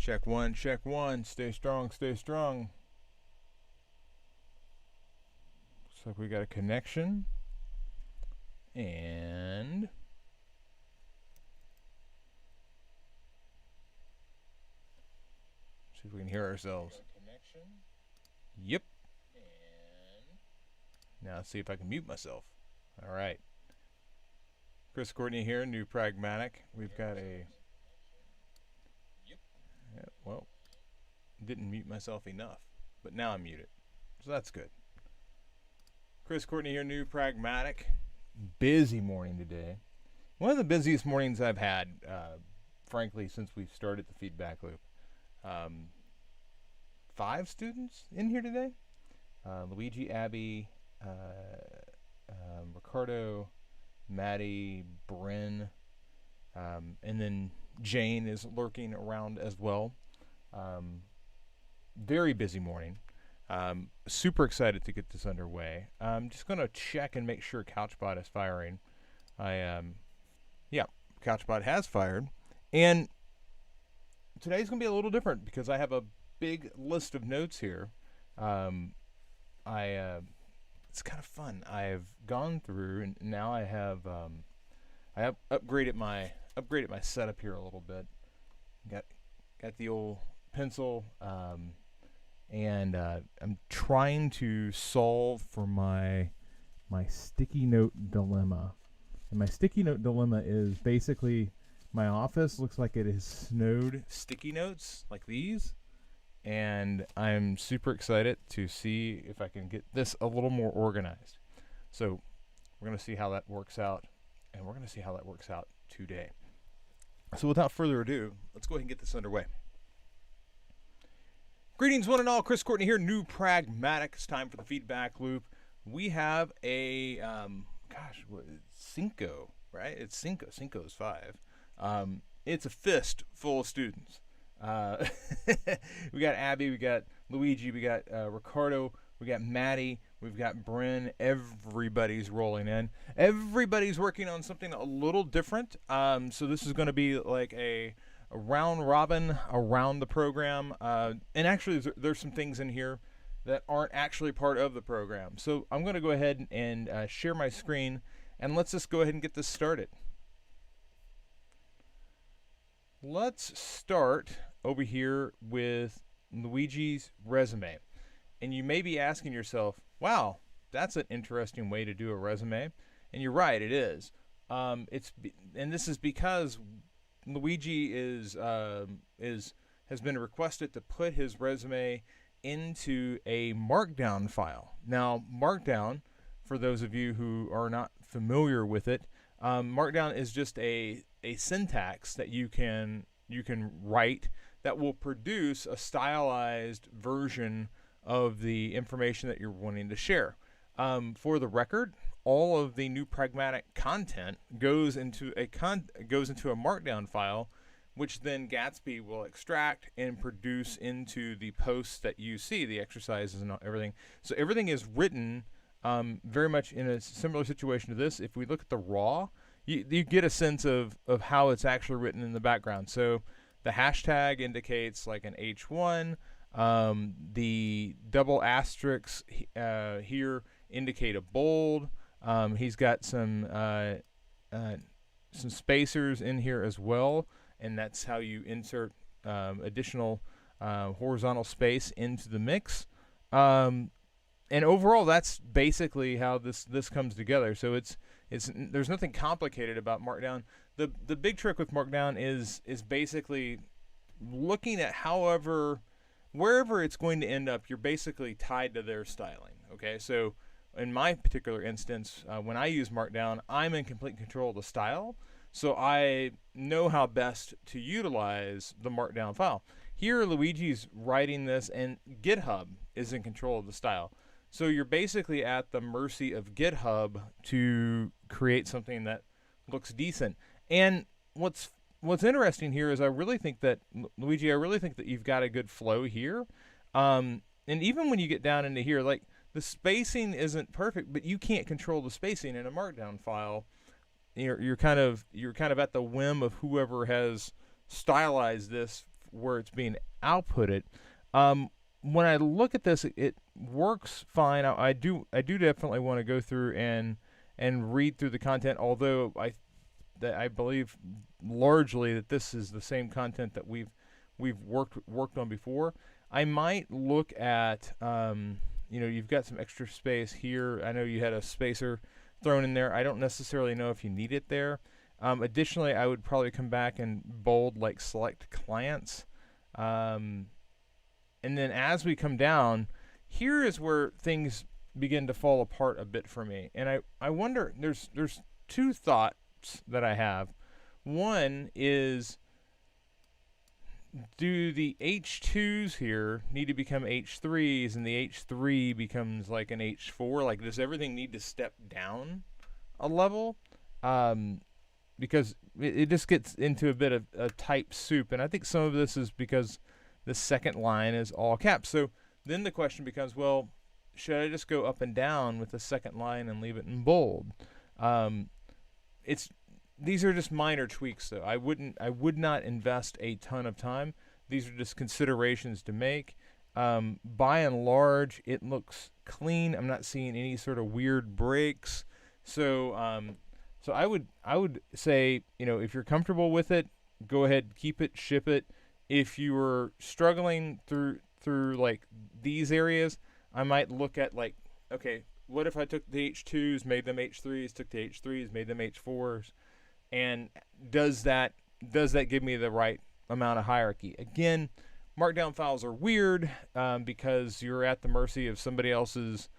Check one, check one. Stay strong, stay strong. Looks like we got a connection. And see if we can hear ourselves. Yep. Now let's see if I can mute myself. All right. Chris Courtney here, new Pragmatic. We've got a... Yeah, well, didn't mute myself enough, but now I'm muted, so that's good. Chris Courtney here, new Pragmatic. Busy morning today. One of the busiest mornings I've had, frankly, since we've started the feedback loop. 5 students in here today. Luigi, Abby, Ricardo, Maddie, Bryn, and then Jane is lurking around as well. Very busy morning. Super excited to get this underway. I'm just going to check and make sure CouchBot is firing. Yeah, CouchBot has fired. And today's going to be a little different because I have a big list of notes here. It's kind of fun. I've gone through and now I have upgraded my setup here a little bit. Got the old pencil, and I'm trying to solve for my sticky note dilemma. And my sticky note dilemma is basically my office looks like it is snowed sticky notes like these, and I'm super excited to see if I can get this a little more organized. So we're going to see how that works out, and we're going to see how that works out today. So without further ado, let's go ahead and get this underway. Greetings one and all, Chris Courtney here, new Pragmatic. It's time for the feedback loop. We have a, Cinco, right? It's Cinco. Cinco is 5. It's a fist full of students. We got Abby, we got Luigi, we got Ricardo, we got Maddie, we've got Bryn. Everybody's rolling in. Everybody's working on something a little different. So this is going to be like a round robin around the program. And actually, there's some things in here that aren't actually part of the program. So I'm going to go ahead and share my screen, and let's just go ahead and get this started. Let's start over here with Luigis Resume. And you may be asking yourself, wow, that's an interesting way to do a resume. And you're right, it is. And this is because Luigi has been requested to put his resume into a Markdown file. Now, Markdown, for those of you who are not familiar with it, Markdown is just a syntax that you can write that will produce a stylized version of the information that you're wanting to share. For the record, all of the new Pragmatic content goes into a Markdown file, which then Gatsby will extract and produce into the posts that you see, the exercises and everything. So everything is written very much in a similar situation to this. If we look at the raw, you get a sense of how it's actually written in the background. So the hashtag indicates like an H1. The double asterisks here indicate a bold. He's got some spacers in here as well, and that's how you insert additional horizontal space into the mix. And overall, that's basically how this comes together. So there's nothing complicated about Markdown. The big trick with Markdown is basically looking at wherever it's going to end up, you're basically tied to their styling. Okay, so in my particular instance, when I use Markdown, I'm in complete control of the style, so I know how best to utilize the Markdown file. Here, Luigi's writing this, and GitHub is in control of the style. So you're basically at the mercy of GitHub to create something that looks decent. And what's interesting here is I really think that, Luigi, you've got a good flow here. And even when you get down into here, like, the spacing isn't perfect, but you can't control the spacing in a Markdown file. You're kind of at the whim of whoever has stylized this where it's being outputted. When I look at this, it works fine. I do definitely want to go through and read through the content, although I believe largely that this is the same content that we've worked on before. I might look at you've got some extra space here. I know you had a spacer thrown in there. I don't necessarily know if you need it there. Additionally, I would probably come back and bold like select clients. And then as we come down, here is where things begin to fall apart a bit for me. And I wonder, there's two thoughts that I have. One is, do the H2s here need to become H3s, and the H3 becomes like an H4? Like, does everything need to step down a level? Because it just gets into a bit of a type soup, and I think some of this is because the second line is all caps. So then the question becomes, well, should I just go up and down with the second line and leave it in bold? These are just minor tweaks, though. I would not invest a ton of time. These are just considerations to make. By and large, it looks clean. I'm not seeing any sort of weird breaks. So I would say, if you're comfortable with it, go ahead, keep it, ship it. If you were struggling through like these areas, I might look at like, okay, what if I took the H2s, made them H3s, took the H3s, made them H4s, and does that give me the right amount of hierarchy? Again, markdown files are weird because you're at the mercy of somebody else's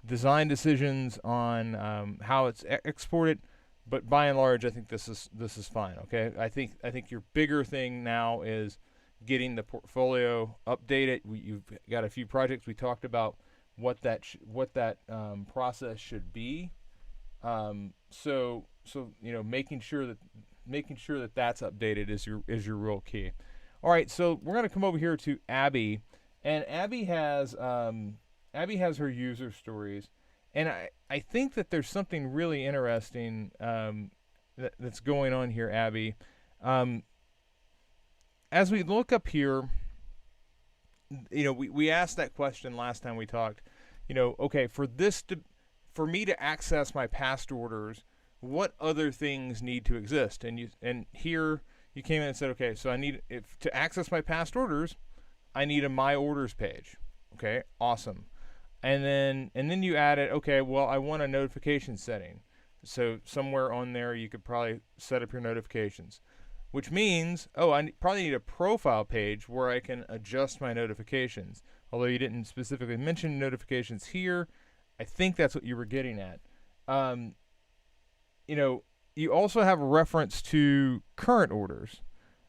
design decisions on how it's exported. But by and large, I think this is fine. Okay, I think your bigger thing now is getting the portfolio updated. You've got a few projects. We talked about what that process should be. So making sure that that's updated is your real key. All right, so we're gonna come over here to Abby, and Abby has her user stories, and I think that there's something really interesting that's going on here, Abby. As we look up here, we asked that question last time we talked. Okay, for me to access my past orders, what other things need to exist? And here you came in and said, okay, so to access my past orders, I need a My Orders page. Okay, awesome. And then you added, okay, well, I want a notification setting. So somewhere on there you could probably set up your notifications, which means, I probably need a profile page where I can adjust my notifications. Although you didn't specifically mention notifications here, I think that's what you were getting at. You also have a reference to current orders.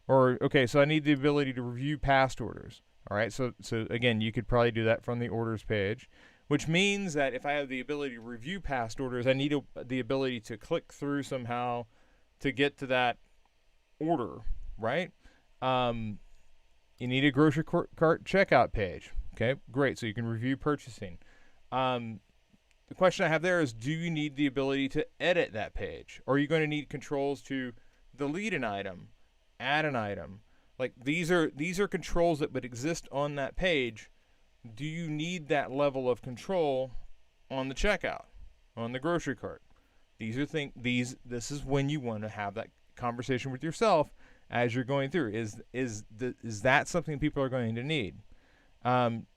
So I need the ability to review past orders. All right, so again, you could probably do that from the orders page, which means that if I have the ability to review past orders, I need the ability to click through somehow to get to that order, right? You need a grocery cart checkout page. Okay, great, so you can review purchasing. The question I have there is, do you need the ability to edit that page? Or are you going to need controls to delete an item, add an item? Like these are controls that would exist on that page. Do you need that level of control on the checkout, on the grocery cart? These are this is when you want to have that conversation with yourself as you're going through. Is that something people are going to need?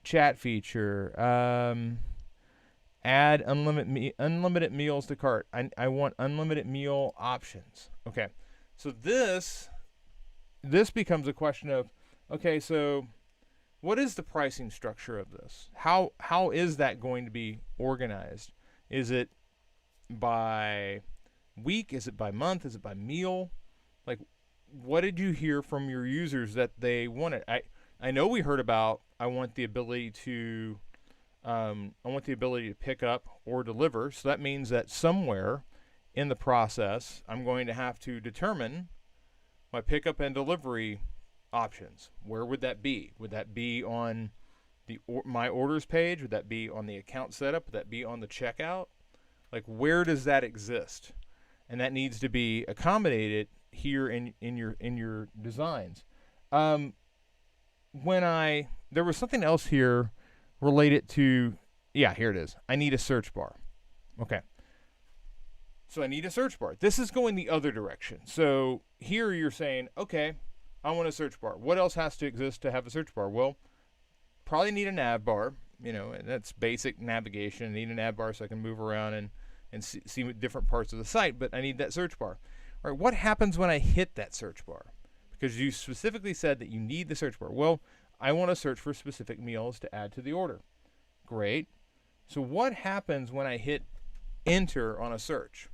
Chat feature, add unlimited meals to cart. I want unlimited meal options. Okay, so this becomes a question of, okay, so what is the pricing structure of this? How is that going to be organized? Is it by week? Is it by month? Is it by meal? Like, what did you hear from your users that they wanted? I know we heard about, I want the ability to pick up or deliver. So that means that somewhere in the process, I'm going to have to determine my pickup and delivery options. Where would that be? Would that be on the My Orders page? Would that be on the account setup? Would that be on the checkout? Like, where does that exist? And that needs to be accommodated here in your designs. there was something else here related to, yeah, here it is. I need a search bar. Okay. So I need a search bar. This is going the other direction. So here you're saying, okay, I want a search bar. What else has to exist to have a search bar? Well, probably need a nav bar. And that's basic navigation. I need a nav bar so I can move around and see different parts of the site, but I need that search bar. All right, what happens when I hit that search bar? Because you specifically said that you need the search bar. Well, I want to search for specific meals to add to the order. Great. So what happens when I hit enter on a search?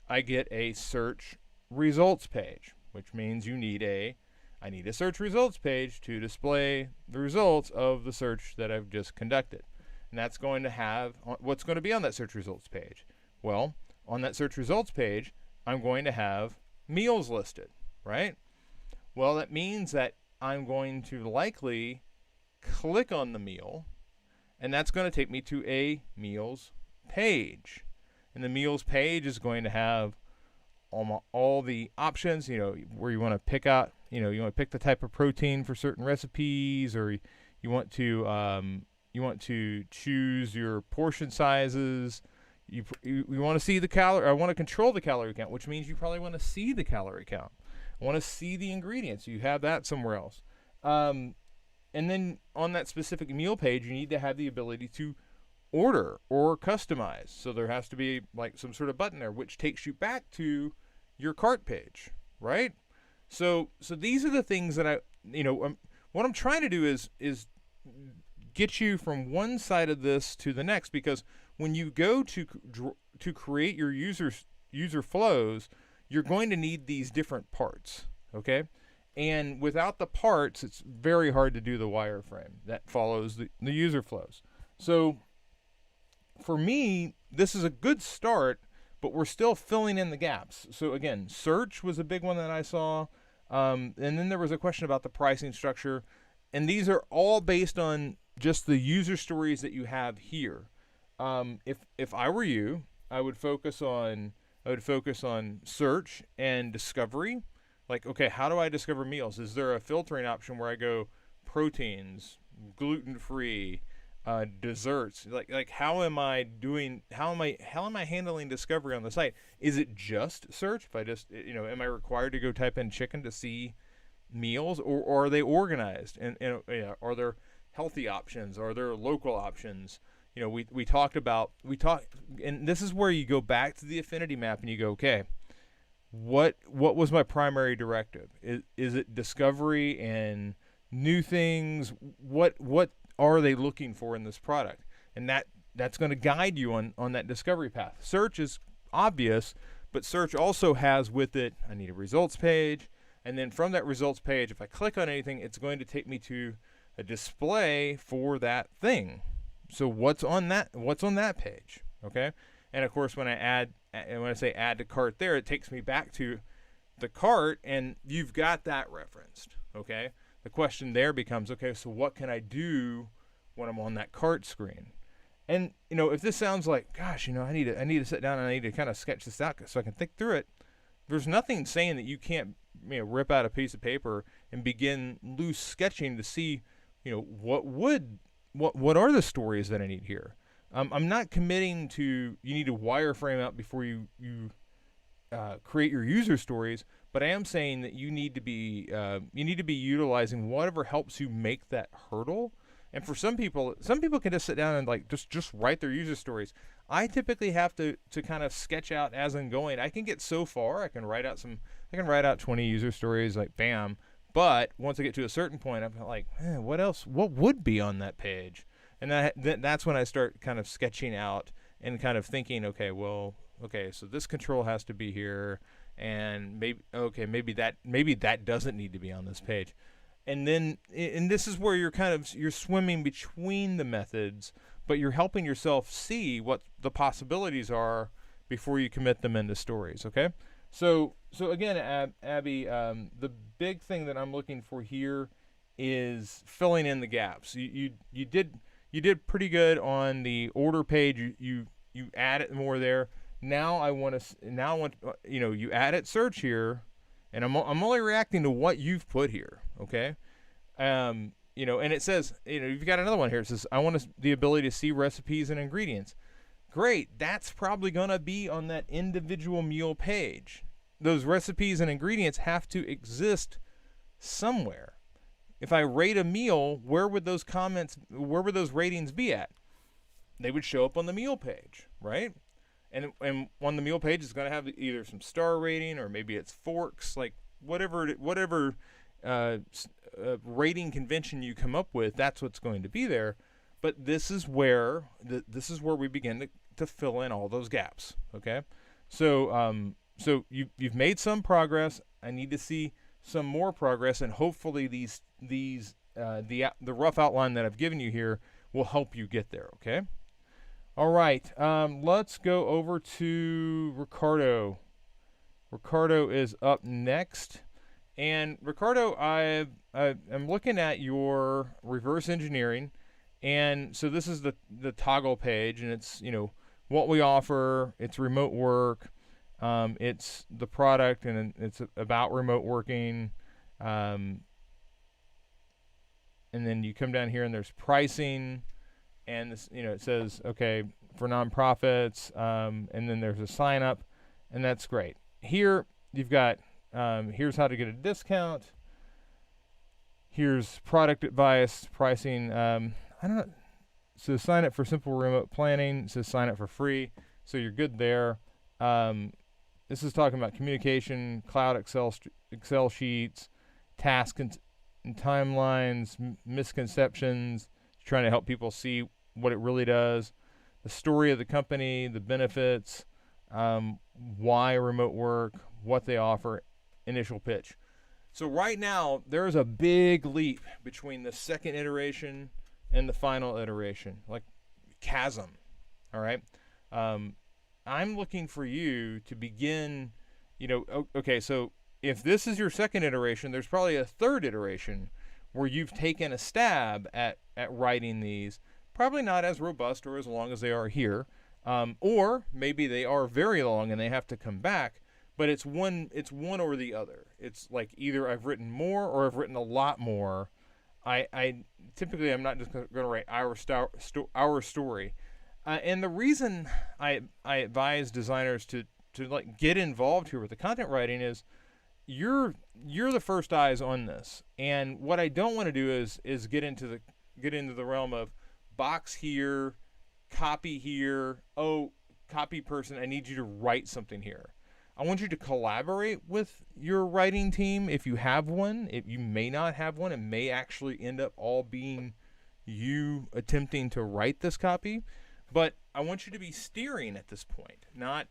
I get a search results page, which means I need a search results page to display the results of the search that I've just conducted. And that's going to have, what's going to be on that search results page? Well, on that search results page, I'm going to have meals listed, right? Well, that means that I'm going to likely click on the meal, and that's going to take me to a meals page. And the meals page is going to have all the options, where you want to pick out, you want to pick the type of protein for certain recipes, or you want to choose your portion sizes. You want to see the calorie. I want to control the calorie count, which means you probably want to see the calorie count. I want to see the ingredients. You have that somewhere else. And then on that specific meal page, you need to have the ability to order or customize. So there has to be like some sort of button there, which takes you back to your cart page, right? So these are the things that what I'm trying to do is get you from one side of this to the next, because when you go to create your user flows, you're going to need these different parts, okay? And without the parts, it's very hard to do the wireframe that follows the user flows. So for me, this is a good start, but we're still filling in the gaps. So again, search was a big one that I saw. And then there was a question about the pricing structure. And these are all based on just the user stories that you have here. If I were you, I would focus on search and discovery. Like, okay, how do I discover meals? Is there a filtering option where I go proteins, gluten-free, desserts? Like how am I handling discovery on the site? Is it just search? If I just, am I required to go type in chicken to see meals, or are they organized? And are there healthy options? Are there local options? We talked, and this is where you go back to the affinity map and you go, okay, what was my primary directive? Is it discovery and new things? What are they looking for in this product? And that's going to guide you on that discovery path. Search is obvious, but search also has with it, I need a results page, and then from that results page, if I click on anything, it's going to take me to a display for that thing. So what's on that page? Okay, and of course when I say add to cart there, it takes me back to the cart, and you've got that referenced. Okay, the question there becomes, okay, so what can I do when I'm on that cart screen? And if this sounds like, gosh, I need to sit down and I need to kind of sketch this out so I can think through it. There's nothing saying that you can't rip out a piece of paper and begin loose sketching to see what are the stories that I need here. I'm not committing to you need to wireframe out before you create your user stories, but I am saying that you need to be utilizing whatever helps you make that hurdle. And for some people can just sit down and like just write their user stories. I typically have to kind of sketch out as I'm going. I can get so far. I can write out 20 user stories, like bam. But once I get to a certain point, I'm like, what else? What would be on that page? And that's when I start kind of sketching out and kind of thinking, okay, so this control has to be here, and maybe that doesn't need to be on this page. And this is where you're swimming between the methods, but you're helping yourself see what the possibilities are before you commit them into stories. Okay, so again, Abby, the big thing that I'm looking for here is filling in the gaps. You did pretty good on the order page. You added more there. Now I want you added search here, and I'm only reacting to what you've put here. Okay, And it says, you've got another one here. It says, I want the ability to see recipes and ingredients. Great. That's probably going to be on that individual meal page. Those recipes and ingredients have to exist somewhere. If I rate a meal, where would those ratings be at? They would show up on the meal page, right? And on the meal page, it's going to have either some star rating or maybe it's forks, like whatever rating convention you come up with, that's what's going to be there. But this is where we begin to fill in all those gaps. Okay, so you've made some progress. I need to see some more progress, and hopefully the rough outline that I've given you here will help you get there. Okay. All right. Let's go over to Ricardo. Ricardo is up next. And Ricardo, I'm looking at your reverse engineering, and so this is the toggle page, and it's what we offer. It's remote work. It's the product, and it's about remote working. And then you come down here, and there's pricing, and this it says okay for nonprofits, and then there's a sign up, and that's great. Here you've got. Here's how to get a discount. Here's product advice, pricing. I don't know. So sign up for simple remote planning. It says sign up for free. So you're good there. This is talking about communication, cloud Excel sheets, tasks and timelines, misconceptions, trying to help people see what it really does, the story of the company, the benefits, why remote work, what they offer, initial pitch. So right now, there's a big leap between the second iteration and the final iteration, like chasm. All right. I'm looking for you to begin, okay, so if this is your second iteration, there's probably a third iteration where you've taken a stab at writing these, probably not as robust or as long as they are here, or maybe they are very long and they have to come back. But it's one or the other. It's like either I've written more or I've written a lot more. I typically I'm not just going to write our story. And the reason I advise designers to like get involved here with the content writing is you're the first eyes on this. And what I don't want to do is get into the realm of box here, copy here. Oh, copy person, I need you to write something here. I want you to collaborate with your writing team if you have one. If you may not have one, it may actually end up all being you attempting to write this copy. But I want you to be steering at this point, not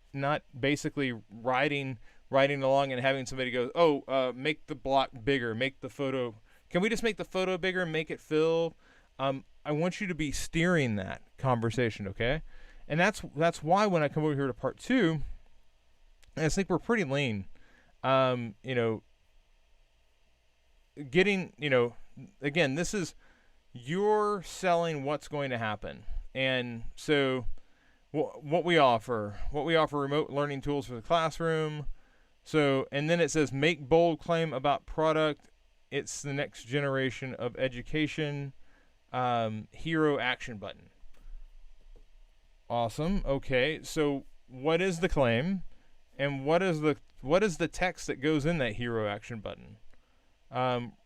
basically writing along and having somebody go, make the block bigger, make the photo. Can we just make the photo bigger and make it fill? I want you to be steering that conversation, okay? And that's why when I come over here to part 2. I think we're pretty lean. Getting, again, this is you're selling what's going to happen. And so what we offer remote learning tools for the classroom. So, and then it says make bold claim about product. It's the next generation of education. Hero action button. Awesome. Okay. So what is the claim? And what is the text that goes in that hero action button?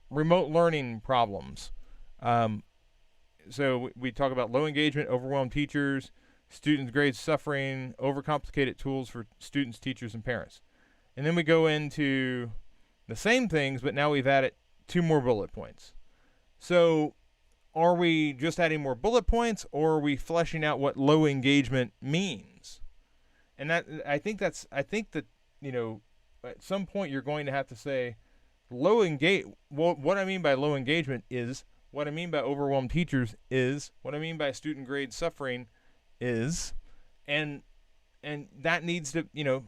Remote learning problems. So we talk about low engagement, overwhelmed teachers, students' grades suffering, overcomplicated tools for students, teachers, and parents. And then we go into the same things, but now we've added 2 more bullet points. So are we just adding more bullet points, or are we fleshing out what low engagement means? And I think that at some point you're going to have to say low engage. Well, what I mean by low engagement is what I mean by overwhelmed teachers is what I mean by student grade suffering is, and that needs to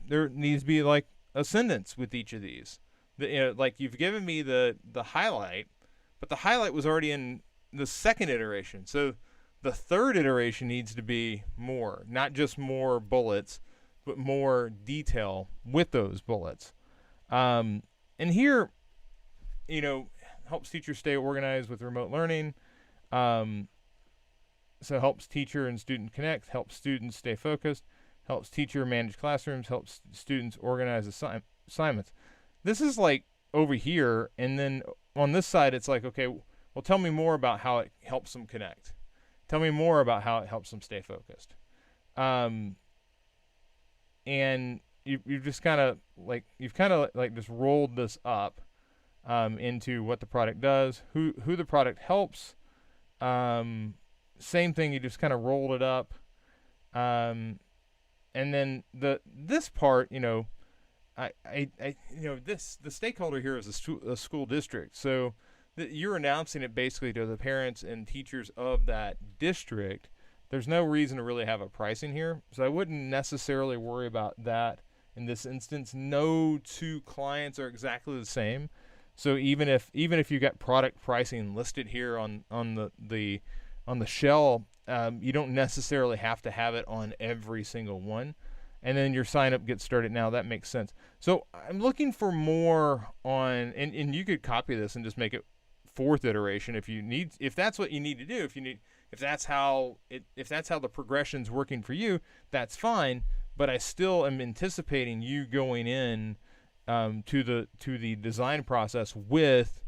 there needs to be like a sentence with each of these. Like you've given me the highlight, but the highlight was already in the second iteration. So the third iteration needs to be more, not just more bullets, but more detail with those bullets. And here, helps teachers stay organized with remote learning. So helps teacher and student connect, helps students stay focused, helps teacher manage classrooms, helps students organize assignments. This is like over here, and then on this side, it's like, okay, well, tell me more about how it helps them connect. Tell me more about how it helps them stay focused. And you've just kind of like just rolled this up into what the product does, who the product helps. Same thing, you just kind of rolled it up. And then this part, the stakeholder here is a school district. So you're announcing it basically to the parents and teachers of that district. There's no reason to really have a pricing here. So I wouldn't necessarily worry about that in this instance. No two clients are exactly the same. So even if you got product pricing listed here on the shell, you don't necessarily have to have it on every single one. And then your sign up gets started now. That makes sense. So I'm looking for more on, and you could copy this and just make it 4th iteration if that's what you need to do. If that's how the progression's working for you, that's fine. But I still am anticipating you going in to the design process with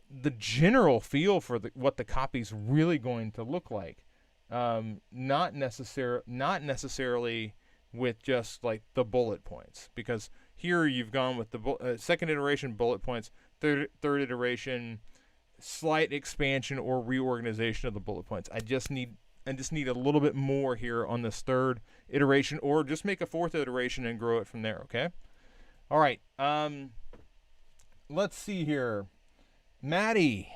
the general feel for what the copy's really going to look like, not necessarily with just like the bullet points, because here you've gone with the 2nd iteration bullet points, third iteration slight expansion or reorganization of the bullet points. I just need a little bit more here on this 3rd iteration, or just make a 4th iteration and grow it from there. Okay. All right. Let's see here. Maddie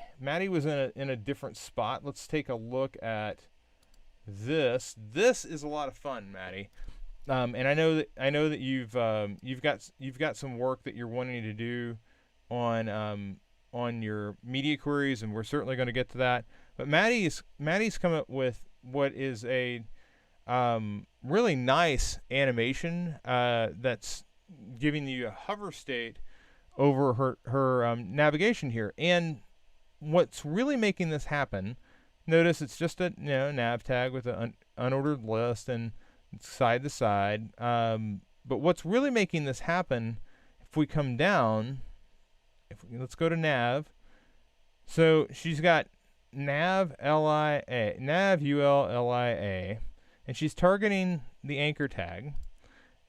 was in a different spot. Let's take a look at this. This is a lot of fun, Maddie. And I know that you've got some work that you're wanting to do on your media queries, and we're certainly going to get to that. But Maddie's come up with what is a really nice animation that's giving you a hover state over her navigation here. And what's really making this happen, notice it's just a nav tag with an unordered list and side to side. But what's really making this happen, if we come down, let's go to nav. So she's got nav LIA, nav UL LIA, and she's targeting the anchor tag.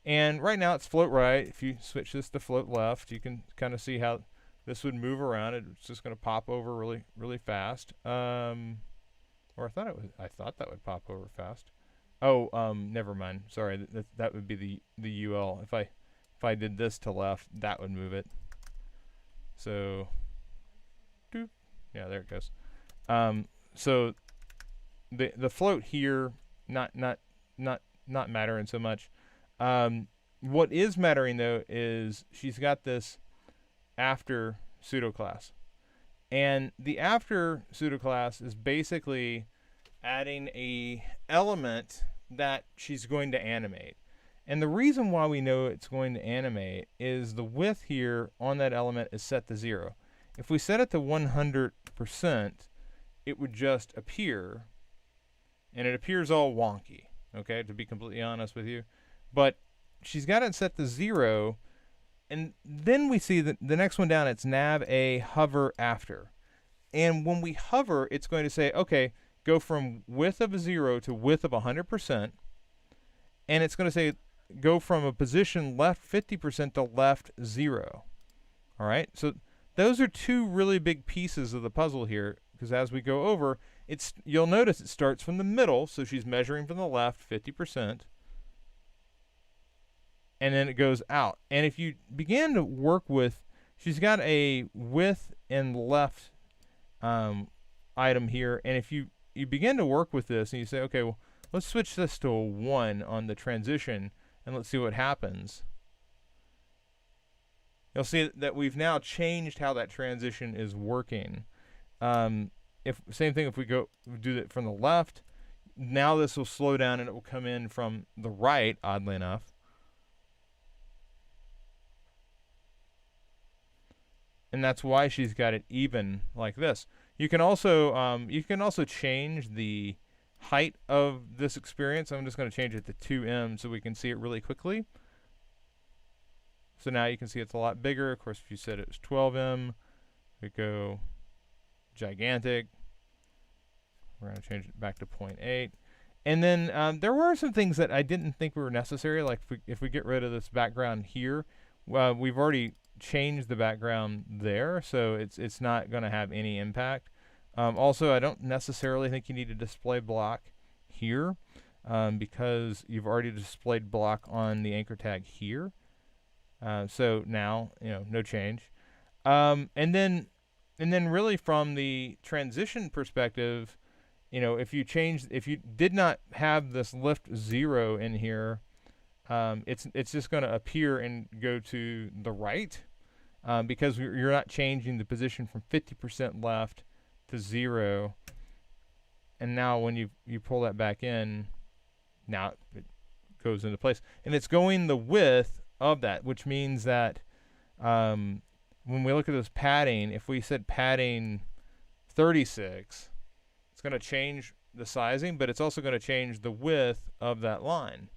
And right now it's float right. If you switch this to float left, you can kind of see how this would move around. It's just going to pop over really, really fast. Or I thought that would pop over fast. Oh, never mind. Sorry, that would be the UL. If I did this to left, that would move it. So, doop. Yeah, there it goes. So the float here not mattering so much. What is mattering though is she's got this after pseudo class, and the after pseudo class is basically adding a element that she's going to animate. And the reason why we know it's going to animate is the width here on that element is set to 0. If we set it to 100%, it would just appear, and it appears all wonky, okay, to be completely honest with you. But she's got it set to 0, and then we see the next one down, it's nav a hover after. And when we hover, it's going to say, okay, go from width of a 0 to width of 100%, and it's going to say go from a position left 50% to left 0. All right, so those are two really big pieces of the puzzle here, because as we go over, you'll notice it starts from the middle, so she's measuring from the left 50%, and then it goes out. And if you begin to work with, she's got a width and left item here, and if you begin to work with this and you say, okay, well, let's switch this to a 1 on the transition, and let's see what happens. You'll see that we've now changed how that transition is working. Same thing if we do it from the left, now this will slow down and it will come in from the right, oddly enough. and that's why she's got it even like this. You can also change the height of this experience. I'm just going to change it to 2M so we can see it really quickly. So now you can see it's a lot bigger. Of course, if you said it was 12M, we go gigantic. We're going to change it back to 0.8. And then there were some things that I didn't think were necessary, like if we get rid of this background here, we've already changed the background there, so it's not going to have any impact. Also, I don't necessarily think you need a display block here because you've already displayed block on the anchor tag here. So now, no change. And then really from the transition perspective, if you did not have this lift 0 in here, it's just going to appear and go to the right because you're not changing the position from 50% left to 0. And now when you pull that back in, now it goes into place. And it's going the width of that, which means that when we look at this padding, if we said padding 36, it's going to change the sizing, but it's also going to change the width of that line.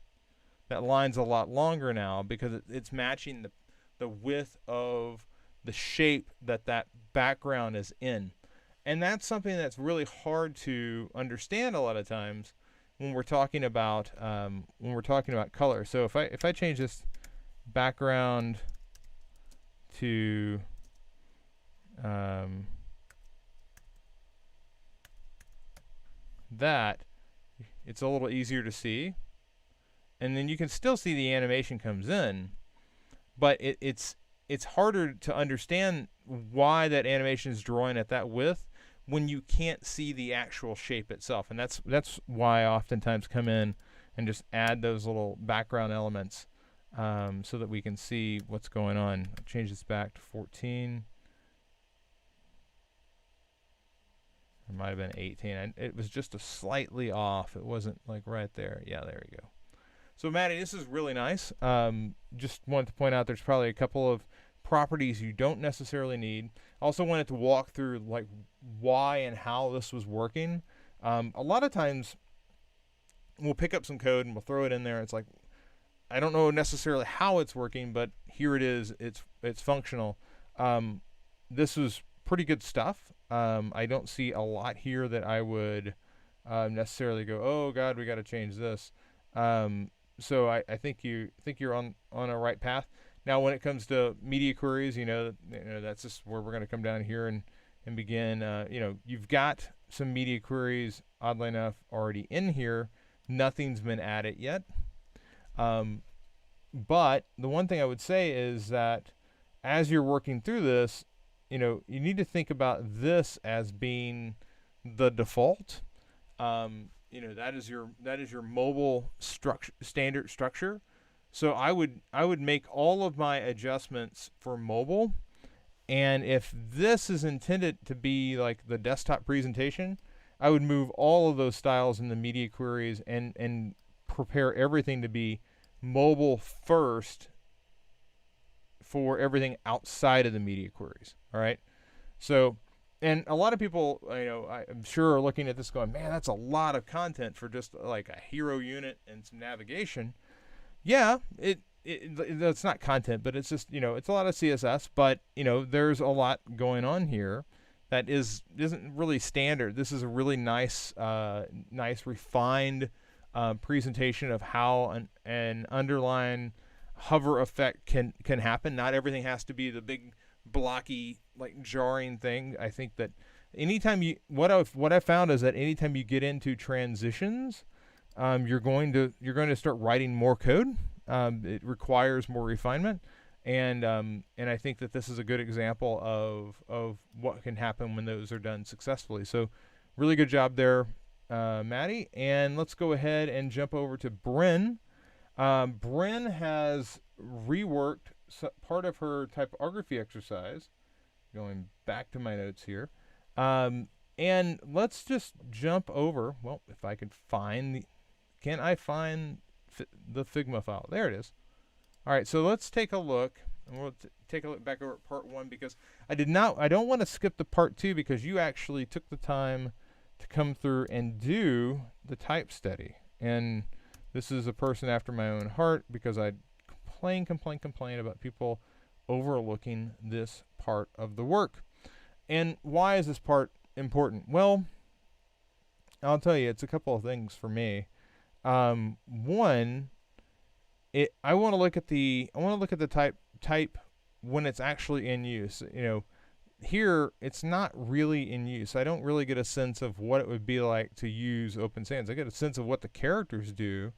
That line's a lot longer now because it's matching the width of the shape that background is in. And that's something that's really hard to understand a lot of times when we're talking about color. So if I change this background to that, it's a little easier to see, and then you can still see the animation comes in, but it's harder to understand why that animation is drawing at that width when you can't see the actual shape itself. And that's why I oftentimes come in and just add those little background elements so that we can see what's going on. I'll change this back to 14. It might have been 18. It was just a slightly off. It wasn't like right there. Yeah, there we go. So Maddie, this is really nice. Just wanted to point out there's probably a couple of properties you don't necessarily need. Also wanted to walk through like why and how this was working. A lot of times we'll pick up some code and we'll throw it in there. It's like, I don't know necessarily how it's working, but here it is. It's functional. This was pretty good stuff. I don't see a lot here that I would necessarily go, oh God, we got to change this. So I think you're on a right path. Now, when it comes to media queries, that's just where we're going to come down here and begin. You've got some media queries, oddly enough, already in here. Nothing's been added yet. But the one thing I would say is that as you're working through this, you need to think about this as being the default. That is your mobile standard structure. So I would make all of my adjustments for mobile, and if this is intended to be like the desktop presentation, I would move all of those styles in the media queries and prepare everything to be mobile first for everything outside of the media queries. All right. So, and a lot of people, I'm sure are looking at this going, man, that's a lot of content for just like a hero unit and some navigation. Yeah, that's not content, but it's just, it's a lot of CSS, but, there's a lot going on here that isn't really standard. This is a really nice refined presentation of how an underline hover effect can happen. Not everything has to be the big blocky, like jarring thing. I think that anytime what I found is that anytime you get into transitions, you're going to start writing more code. It requires more refinement, and I think that this is a good example of what can happen when those are done successfully. So, really good job there, Maddie. And let's go ahead and jump over to Bryn. Bryn has reworked part of her typography exercise. Going back to my notes here. And let's just jump over. Well, if I could find can I find the Figma file? There it is. All right, so let's take a look And we'll take a look back over at part 1 because I don't want to skip the part 2 because you actually took the time to come through and do the type study. And this is a person after my own heart because I complain about people overlooking this part of the work. And why is this part important? Well, I'll tell you, it's a couple of things for me. One, I want to look at the type when it's actually in use. You know, here it's not really in use. I don't really get a sense of what it would be like to use Open Sans. I get a sense of what the characters do,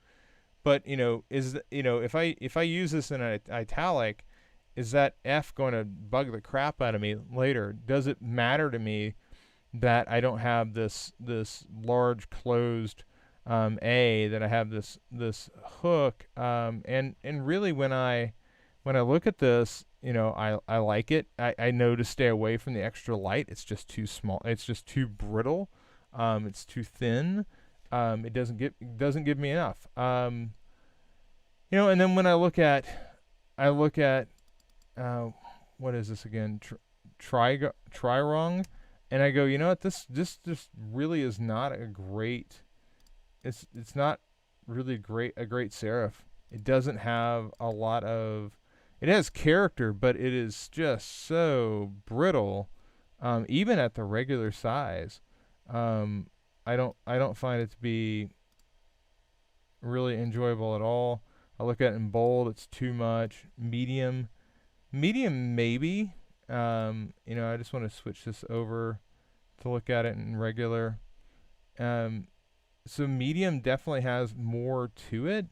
but if I use this in an italic, is that F going to bug the crap out of me later? Does it matter to me that I don't have this large closed A, that I have this hook, and really when I look at this, I like it. I know to stay away from the extra light. It's just too small. It's just too brittle. It's too thin. It doesn't give me enough. And then when I look at what is this again? Trirong, and I go, you know what? This just really is not a great. It's not really a great serif. It doesn't have a lot of. It has character, but it is just so brittle, even at the regular size. I don't find it to be really enjoyable at all. I look at it in bold; it's too much. Medium maybe. I just want to switch this over to look at it in regular. So medium definitely has more to it.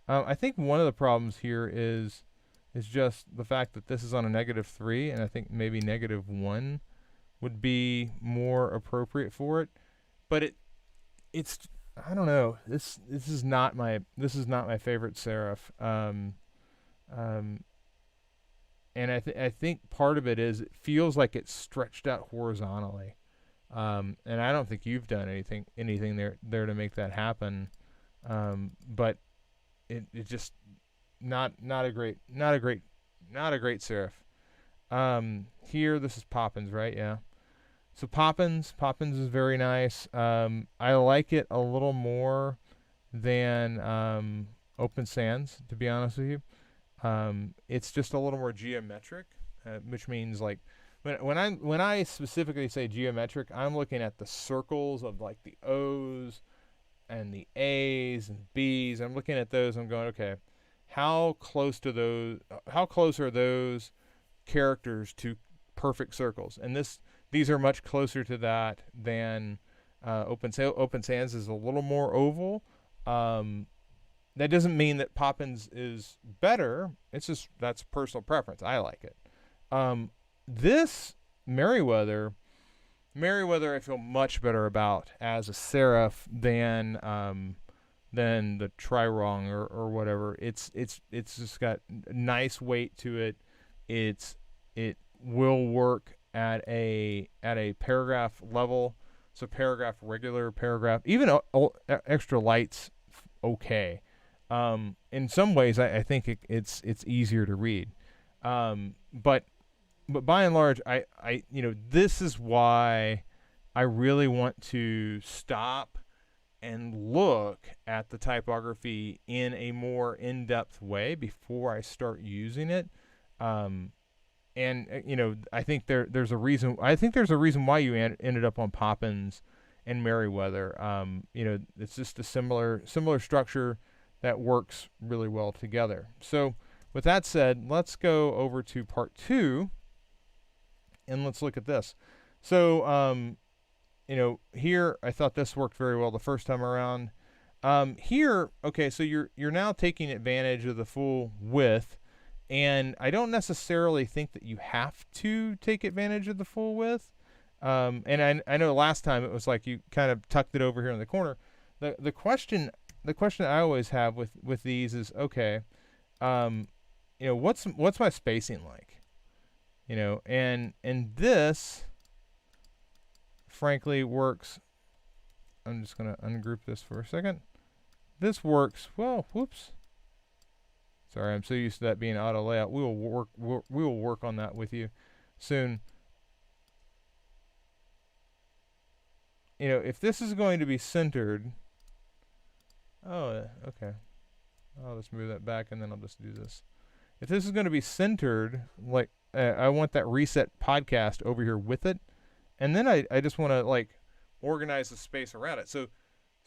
I think one of the problems here is just the fact that this is on a -3, and I think maybe -1 would be more appropriate for it. But it's I don't know. This is not my favorite serif. And I think part of it is it feels like it's stretched out horizontally. And I don't think you've done anything there to make that happen. But it just not a great serif. Here this is Poppins, right? Yeah. So Poppins is very nice. I like it a little more than Open Sans, to be honest with you. It's just a little more geometric, which means like when I specifically say geometric, I'm looking at the circles of like the O's and the A's and B's. I'm looking at those. I'm going, okay, how close are those characters to perfect circles? And these are much closer to that than Open Sans is a little more oval. That doesn't mean that Poppins is better. It's just that's personal preference. I like it. This Merriweather, I feel much better about as a serif than the Trirong or whatever. It's just got nice weight to it. It will work at a paragraph level. So paragraph, regular paragraph, even extra light's okay. In some ways, I think it's easier to read. But by and large, this is why I really want to stop and look at the typography in a more in-depth way before I start using it. I think there's a reason. I think there's a reason why you ended up on Poppins and Merriweather. It's just a similar structure that works really well together. So with that said, let's go over to part 2 and let's look at this. So, here I thought this worked very well the first time around. Here, okay, so you're now taking advantage of the full width, and I don't necessarily think that you have to take advantage of the full width. And I know last time it was like you kind of tucked it over here in the corner. The question I always have with these is, okay, what's my spacing like? And this frankly works. I'm just going to ungroup this for a second. This works, well, whoops. Sorry, I'm so used to that being auto layout. We will work on that with you soon. You know, if this is going to be centered, oh, okay. I'll just move that back and then I'll just do this. If this is going to be centered, like I want that reset podcast over here with it, and then I just want to like organize the space around it. So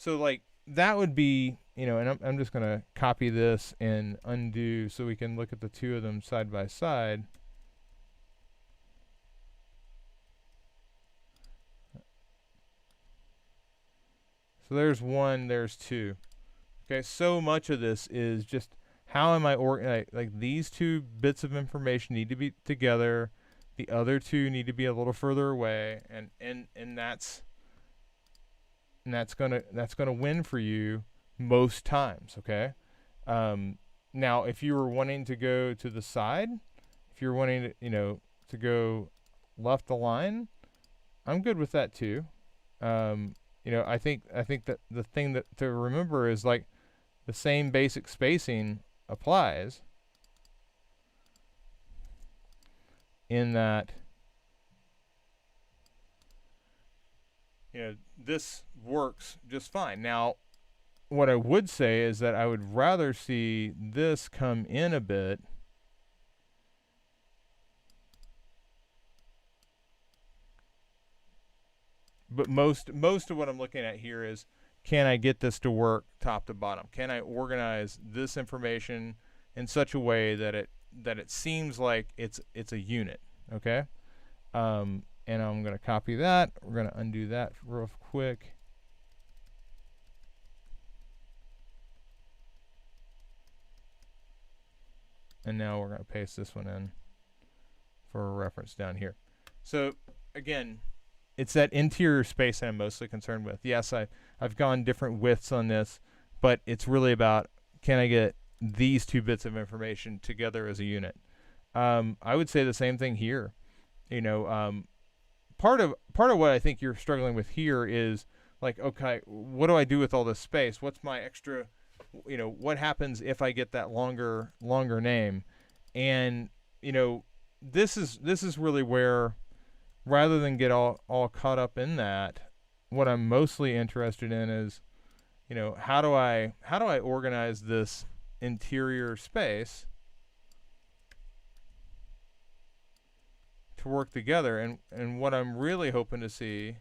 like that would be, you know, and I'm just going to copy this and undo so we can look at the two of them side by side. So there's one, there's two. Okay, so much of this is just how am I like these two bits of information need to be together, the other two need to be a little further away, and that's gonna win for you most times. Okay. Now, if you were wanting to go to the side, if you're wanting to, you know, to go left align, I'm good with that too. You know, I think that the thing that to remember is like the same basic spacing applies in that, you know, this works just fine. Now, what I would say is that I would rather see this come in a bit. But most of what I'm looking at here is, can I get this to work top to bottom? Can I organize this information in such a way that it seems like it's a unit? Okay. And I'm going to copy that. We're going to undo that real quick. And now we're going to paste this one in for a reference down here. So again, it's that interior space I'm mostly concerned with. Yes, I've gone different widths on this, but it's really about, can I get these two bits of information together as a unit? I would say the same thing here. You know, part of what I think you're struggling with here is like, okay, what do I do with all this space? What's my extra, you know, what happens if I get that longer name? And, you know, this is really where, rather than get all caught up in that, what I'm mostly interested in is, you know, how do I organize this interior space to work together? And what I'm really hoping to see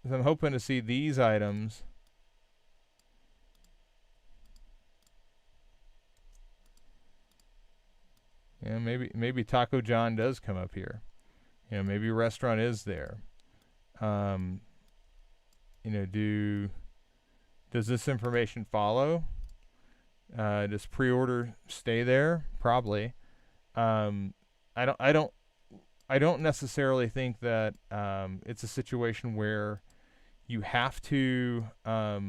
is I'm hoping to see these items you know, maybe Taco John does come up here. You know, maybe restaurant is there. You know, does this information follow? Does pre-order stay there? Probably. I don't necessarily think that it's a situation where you have to have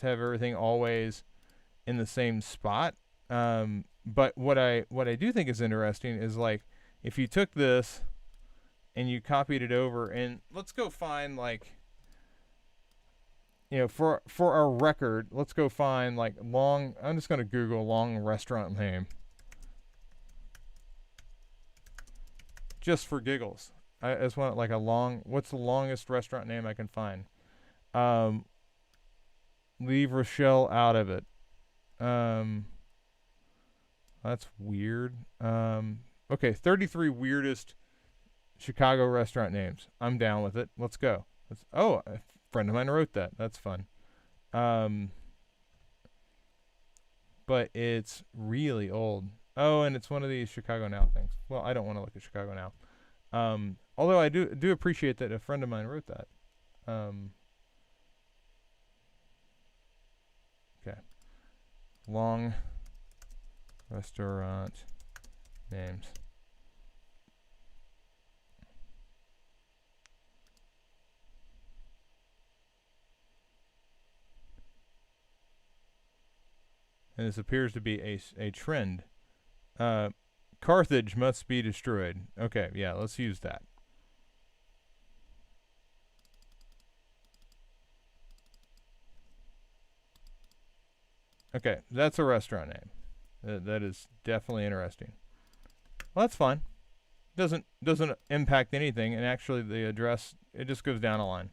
everything always in the same spot. But what I do think is interesting is, like, if you took this and you copied it over, and let's go find, like, you know, for our record, let's go find like long. I'm just gonna Google long restaurant name, just for giggles. I just want like a long. What's the longest restaurant name I can find? Leave Rochelle out of it. That's weird. Okay, 33 weirdest Chicago restaurant names. I'm down with it. Let's go. Oh, a friend of mine wrote that. That's fun. But it's really old. Oh, and it's one of these Chicago Now things. Well, I don't want to look at Chicago Now. Although I do appreciate that a friend of mine wrote that. Okay. Long restaurant names. And this appears to be a trend. Carthage must be destroyed. Okay, yeah, let's use that. Okay, that's a restaurant name. That is definitely interesting. Well, that's fine. Doesn't impact anything, and actually the address, it just goes down a line.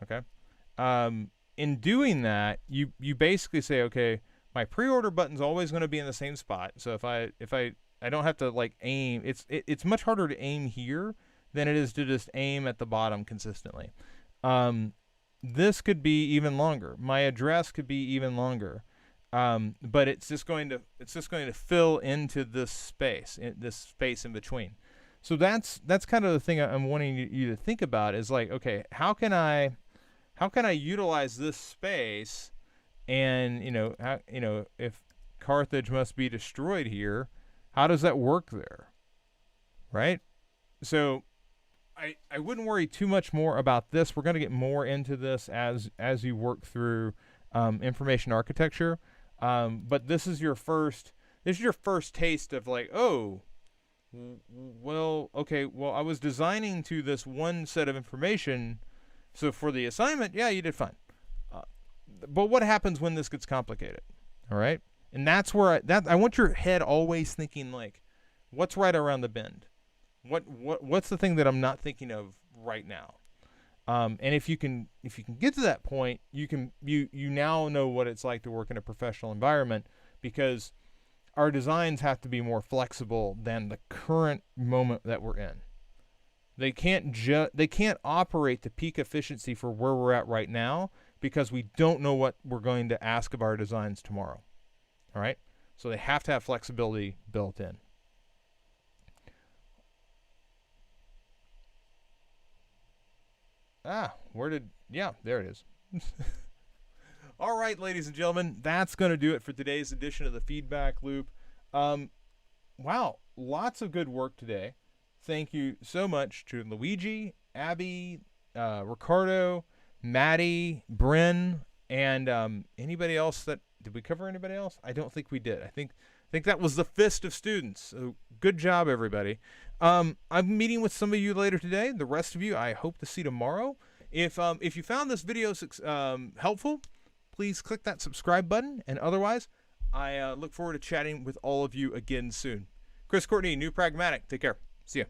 Okay. In doing that, you basically say, okay, my pre-order button's always going to be in the same spot. So if I don't have to like aim. It's much harder to aim here than it is to just aim at the bottom consistently. This could be even longer. My address could be even longer. But it's just going to fill into this space in between. So that's kind of the thing I'm wanting you to think about is like, okay, how can I utilize this space, and if Carthage must be destroyed here, how does that work there, right? So I wouldn't worry too much more about this. We're going to get more into this as you work through information architecture. But this is your first taste of like, oh, well, okay, well, I was designing to this one set of information, so for the assignment, yeah, you did fine. But what happens when this gets complicated? All right, and that's where I want your head always thinking like, what's right around the bend? What's the thing that I'm not thinking of right now? And if you can get to that point, you now know what it's like to work in a professional environment, because our designs have to be more flexible than the current moment that we're in. They can't operate to peak efficiency for where we're at right now, because we don't know what we're going to ask of our designs tomorrow. All right? So they have to have flexibility built in. There it is. All right, ladies and gentlemen, that's going to do it for today's edition of the Feedback Loop. Wow, lots of good work today. Thank you so much to Luigi, Abby, Ricardo, Maddie, Bryn, and anybody else did we cover anybody else? I don't think we did. I think that was the fist of students. So good job, everybody. I'm meeting with some of you later today. The rest of you, I hope to see tomorrow. If you found this video helpful, please click that subscribe button. And otherwise, I look forward to chatting with all of you again soon. Chris Courtney, New Pragmatic. Take care.